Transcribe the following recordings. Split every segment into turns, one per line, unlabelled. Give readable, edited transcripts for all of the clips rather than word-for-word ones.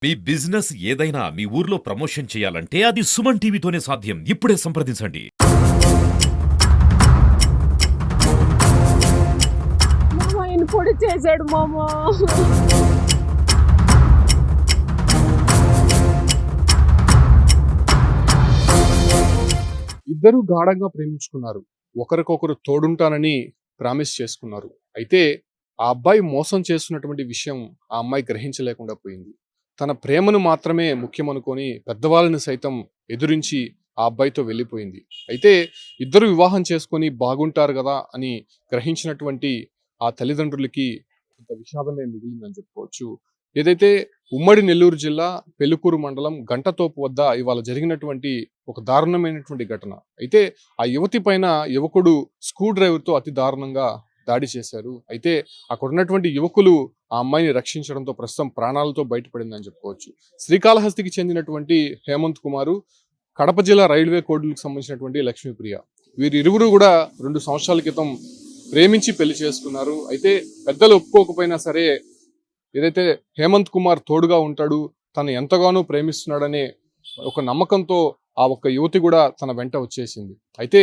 మీ business ఏదైనా మీ ఊర్లో promotion చేయాలంటే అది సుమన్ టీవీతోనే సాధ్యం. ఇప్పుడే సంప్రదించండి.
మామ ఆయన పొడి చేశాడు మామ.
ఇద్దరూ గాఢంగా ప్రేమించుకున్నారు. ఒకరికొకరు తోడుంటానని ప్రామిస్ చేసుకున్నారు. అయితే ఆ అబ్బాయి మోసం చేస్తున్నటువంటి విషయం ఆ అమ్మాయి గ్రహించలేకుండా పోయింది. తన ప్రేమను మాత్రమే ముఖ్యమనుకొని పెద్దవాళ్ళని సైతం ఎదురించి ఆ అబ్బాయితో వెళ్ళిపోయింది. అయితే ఇద్దరు వివాహం చేసుకొని బాగుంటారు గదా అని గ్రహించినటువంటి ఆ తల్లిదండ్రులకి కొంత విషాదమే మిగిలిందని చెప్పుకోవచ్చు. ఏదైతే ఉమ్మడి నెల్లూరు జిల్లా పెలుకూరు మండలం గంటతోపు వద్ద ఇవాళ జరిగినటువంటి ఒక దారుణమైనటువంటి ఘటన. అయితే ఆ యువతి పైన యువకుడు స్క్రూ డ్రైవర్‌తో అతి దారుణంగా దాడి చేశారు. అయితే అక్కడున్నటువంటి యువకులు ఆ అమ్మాయిని రక్షించడంతో ప్రస్తుతం ప్రాణాలతో బయటపడిందని చెప్పుకోవచ్చు. శ్రీకాళహస్తికి చెందినటువంటి హేమంత్ కుమారు, కడప జిల్లా రైల్వే కోడ్‌లకు సంబంధించినటువంటి లక్ష్మీప్రియ. వీరిరువురు కూడా 2 సంవత్సరాల క్రితం ప్రేమించి పెళ్లి చేసుకున్నారు. అయితే పెద్దలు ఒప్పుకోకపోయినా సరే ఏదైతే హేమంత్ కుమార్ తోడుగా ఉంటాడు, తను ఎంతగానో ప్రేమిస్తున్నాడనే ఒక నమ్మకంతో ఆ ఒక్క యువతి కూడా తన వెంట వచ్చేసింది. అయితే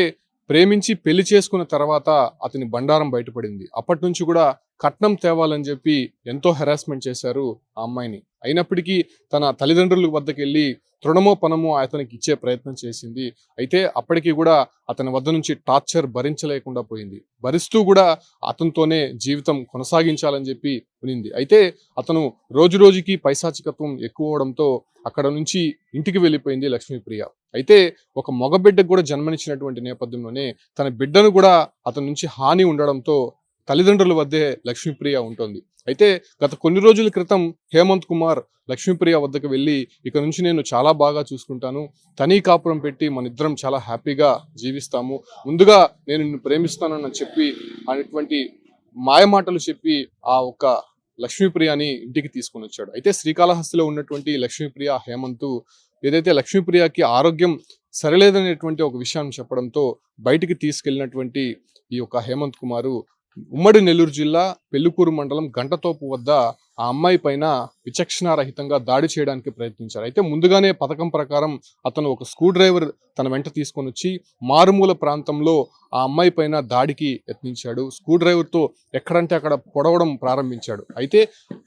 ప్రేమించి పెళ్లి చేసుకున్న తర్వాత అతని బండారం బయటపడింది. అప్పటి నుంచి కూడా కట్నం తేవాలని చెప్పి ఎంతో హెరాస్మెంట్ చేశారు ఆ అమ్మాయిని. అయినప్పటికీ తన తల్లిదండ్రుల వద్దకెళ్ళి తృణమో పనమో అతనికి ఇచ్చే ప్రయత్నం చేసింది. అయితే అప్పటికి కూడా అతని వద్ద నుంచి టార్చర్ భరించలేకుండా పోయింది. భరిస్తూ కూడా అతనితోనే జీవితం కొనసాగించాలని చెప్పి ఉనింది. అయితే అతను రోజు రోజుకి పైశాచికత్వం ఎక్కువ అవడంతో అక్కడ నుంచి ఇంటికి వెళ్ళిపోయింది లక్ష్మీప్రియ. అయితే ఒక మగ బిడ్డకు కూడా జన్మనిచ్చినటువంటి నేపథ్యంలోనే తన బిడ్డను కూడా అతని నుంచి హాని ఉండడంతో తల్లిదండ్రుల వద్దే లక్ష్మీప్రియ ఉంటుంది. అయితే గత కొన్ని రోజుల క్రితం హేమంత్ కుమార్ లక్ష్మీప్రియ వద్దకు వెళ్ళి ఇక నుంచి నేను చాలా బాగా చూసుకుంటాను, తనీ కాపురం పెట్టి మన ఇద్దరం చాలా హ్యాపీగా జీవిస్తాము, ముందుగా నేను నిన్ను ప్రేమిస్తానని చెప్పి అనేటువంటి మాయమాటలు చెప్పి ఆ ఒక్క లక్ష్మీప్రియని ఇంటికి తీసుకొని వచ్చాడు. అయితే శ్రీకాళహస్తిలో ఉన్నటువంటి లక్ష్మీప్రియ హేమంత్ ఏదైతే లక్ష్మీప్రియకి ఆరోగ్యం సరిలేదనేటువంటి ఒక విషయాన్ని చెప్పడంతో బయటికి తీసుకెళ్లినటువంటి ఈ యొక్క హేమంత్ కుమారు ఉమ్మడి నెల్లూరు జిల్లా పెళ్లికూరు మండలం గంటతోపు వద్ద ఆ అమ్మాయి పైన విచక్షణారహితంగా దాడి చేయడానికి ప్రయత్నించారు. అయితే ముందుగానే పథకం ప్రకారం అతను ఒక స్క్రూ డ్రైవర్ తన వెంట తీసుకొని వచ్చి మారుమూల ప్రాంతంలో ఆ అమ్మాయి పైన దాడికి యత్నించాడు. స్క్రూ డ్రైవర్తో ఎక్కడంటే అక్కడ పొడవడం ప్రారంభించాడు. అయితే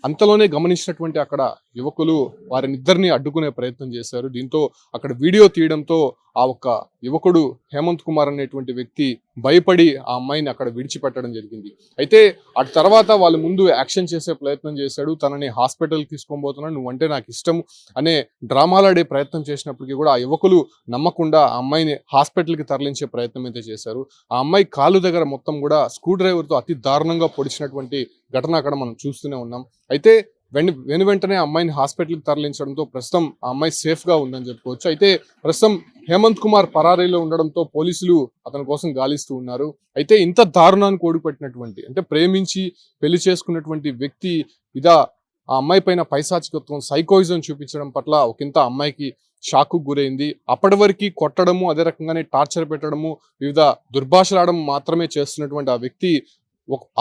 అంతలోనే గమనించినటువంటి అక్కడ యువకులు వారినిద్దరిని అడ్డుకునే ప్రయత్నం చేశారు. దీంతో అక్కడ వీడియో తీయడంతో ఆ ఒక్క యువకుడు హేమంత్ కుమార్ అనేటువంటి వ్యక్తి భయపడి ఆ అమ్మాయిని అక్కడ విడిచిపెట్టడం జరిగింది. అయితే అటు తర్వాత వాళ్ళు ముందు యాక్షన్ చేసే ప్రయత్నం చేశాడు. తనని హాస్పిటల్కి తీసుకొని పోతున్నాడు, నువ్వంటే నాకు ఇష్టం అనే డ్రామాలాడే ప్రయత్నం చేసినప్పటికీ కూడా ఆ యువకులు నమ్మకుండా ఆ అమ్మాయిని హాస్పిటల్కి తరలించే ప్రయత్నం అయితే చేశారు. ఆ అమ్మాయి కాలు దగ్గర మొత్తం కూడా స్క్రూ డ్రైవర్తో అతి దారుణంగా పొడిచినటువంటి ఘటన అక్కడ మనం చూస్తూనే ఉన్నాం. అయితే వెంటనే అమ్మాయిని హాస్పిటల్కి తరలించడంతో ప్రస్తుతం ఆ అమ్మాయి సేఫ్గా ఉందని చెప్పుకోవచ్చు. అయితే ప్రస్తుతం హేమంత్ కుమార్ పరారీలో ఉండడంతో పోలీసులు అతని కోసం గాలిస్తూ ఉన్నారు. అయితే ఇంత దారుణాన్ని కోడిపెట్టినటువంటి అంటే ప్రేమించి పెళ్లి చేసుకున్నటువంటి వ్యక్తి ఇదా ఆ అమ్మాయి పైన పైశాచికత్వం సైకోయిజం చూపించడం పట్ల ఒకంత అమ్మాయికి షాకు గురైంది. అప్పటి వరకు కొట్టడము, అదే రకంగానే టార్చర్ పెట్టడము, వివిధ దుర్భాషలాడడం మాత్రమే చేస్తున్నటువంటి ఆ వ్యక్తి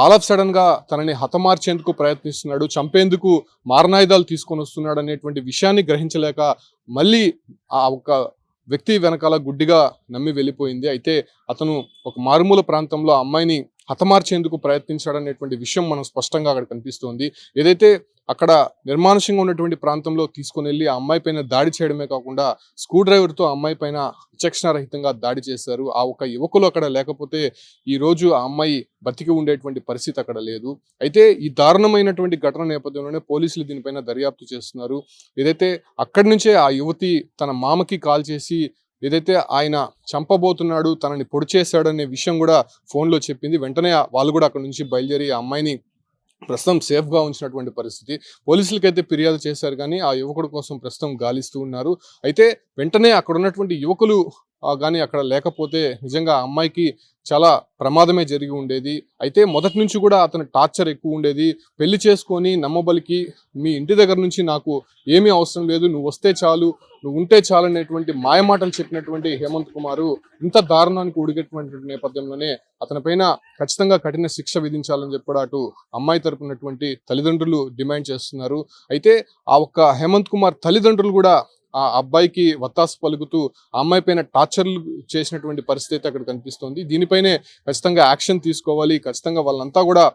ఆల్ ఆఫ్ సడన్ గా తనని హతమార్చేందుకు ప్రయత్నిస్తున్నాడు, చంపేందుకు మారణాయుధాలు తీసుకొని వస్తున్నాడు అనేటువంటి విషయాన్ని గ్రహించలేక మళ్ళీ ఆ ఒక వ్యక్తి వెనకాల గుడ్డిగా నమ్మి వెళ్ళిపోయింది. అయితే అతను ఒక మారుమూల ప్రాంతంలో ఆ అమ్మాయిని హతమార్చేందుకు ప్రయత్నించాడనేటువంటి విషయం మనం స్పష్టంగా అక్కడ కనిపిస్తోంది. ఏదైతే అక్కడ నిర్మానుష్యంగా ఉన్నటువంటి ప్రాంతంలో తీసుకుని వెళ్ళి ఆ అమ్మాయి పైన దాడి చేయడమే కాకుండా స్క్రూ డ్రైవర్తో ఆ అమ్మాయి పైన విచక్షణారహితంగా దాడి చేశారు. ఆ ఒక యువకులు అక్కడ లేకపోతే ఈ రోజు ఆ అమ్మాయి బతికి ఉండేటువంటి పరిస్థితి అక్కడ లేదు. అయితే ఈ దారుణమైనటువంటి ఘటన నేపథ్యంలోనే పోలీసులు దీనిపైన దర్యాప్తు చేస్తున్నారు. ఏదైతే అక్కడి నుంచే ఆ యువతి తన మామకి కాల్ చేసి ఏదైతే ఆయన చంపబోతున్నాడు, తనని పొడి చేశాడు అనే విషయం కూడా ఫోన్లో చెప్పింది. వెంటనే వాళ్ళు కూడా అక్కడ నుంచి బయలుదేరి ఆ అమ్మాయిని ప్రస్తుతం సేఫ్గా ఉంచినటువంటి పరిస్థితి. పోలీసులకైతే ఫిర్యాదు చేశారు కానీ ఆ యువకుడు కోసం ప్రస్తుతం గాలిస్తూ ఉన్నారు. అయితే వెంటనే అక్కడ ఉన్నటువంటి యువకులు కానీ అక్కడ లేకపోతే నిజంగా ఆ అమ్మాయికి చాలా ప్రమాదమే జరిగి ఉండేది. అయితే మొదటి నుంచి కూడా అతని టార్చర్ ఎక్కువ ఉండేది. పెళ్లి చేసుకొని నమ్మబలికి మీ ఇంటి దగ్గర నుంచి నాకు ఏమీ అవసరం లేదు, నువ్వు వస్తే చాలు, నువ్వు ఉంటే చాలు అనేటువంటి మాయమాటలు చెప్పినటువంటి హేమంత్ కుమార్ ఇంత దారుణానికి ఉడిగేటువంటి నేపథ్యంలోనే అతనిపైన ఖచ్చితంగా కఠిన శిక్ష విధించాలని చెప్పి కూడా అటు అమ్మాయి తరపునటువంటి తల్లిదండ్రులు డిమాండ్ చేస్తున్నారు. అయితే ఆ ఒక్క హేమంత్ కుమార్ తల్లిదండ్రులు కూడా ఆ అబ్బాయికి వత్తాసు పలుకుతూ ఆ అమ్మాయి పైన టార్చర్లు చేసినటువంటి పరిస్థితి అక్కడ కనిపిస్తోంది. దీనిపైనే ఖచ్చితంగా యాక్షన్ తీసుకోవాలి, ఖచ్చితంగా వాళ్ళంతా కూడా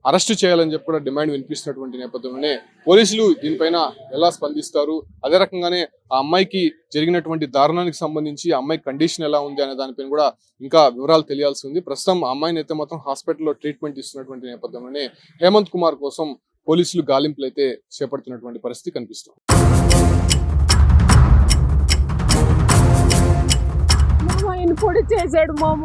అరెస్ట్ చేయాలని చెప్పి కూడా డిమాండ్ వినిపిస్తున్నటువంటి నేపథ్యంలోనే పోలీసులు దీనిపైన ఎలా స్పందిస్తారు, అదే రకంగానే ఆ అమ్మాయికి జరిగినటువంటి దారుణానికి సంబంధించి ఆ అమ్మాయి కండిషన్ ఎలా ఉంది అనే దానిపైన కూడా ఇంకా వివరాలు తెలియాల్సి ఉంది. ప్రస్తుతం ఆ అమ్మాయిని అయితే మాత్రం హాస్పిటల్లో ట్రీట్మెంట్ ఇస్తున్నటువంటి నేపథ్యంలోనే హేమంత్ కుమార్ కోసం పోలీసులు గాలింపులు అయితే చేపడుతున్నటువంటి పరిస్థితి కనిపిస్తుంది.
మామ ఆయన పొడి చేశాడు మామ.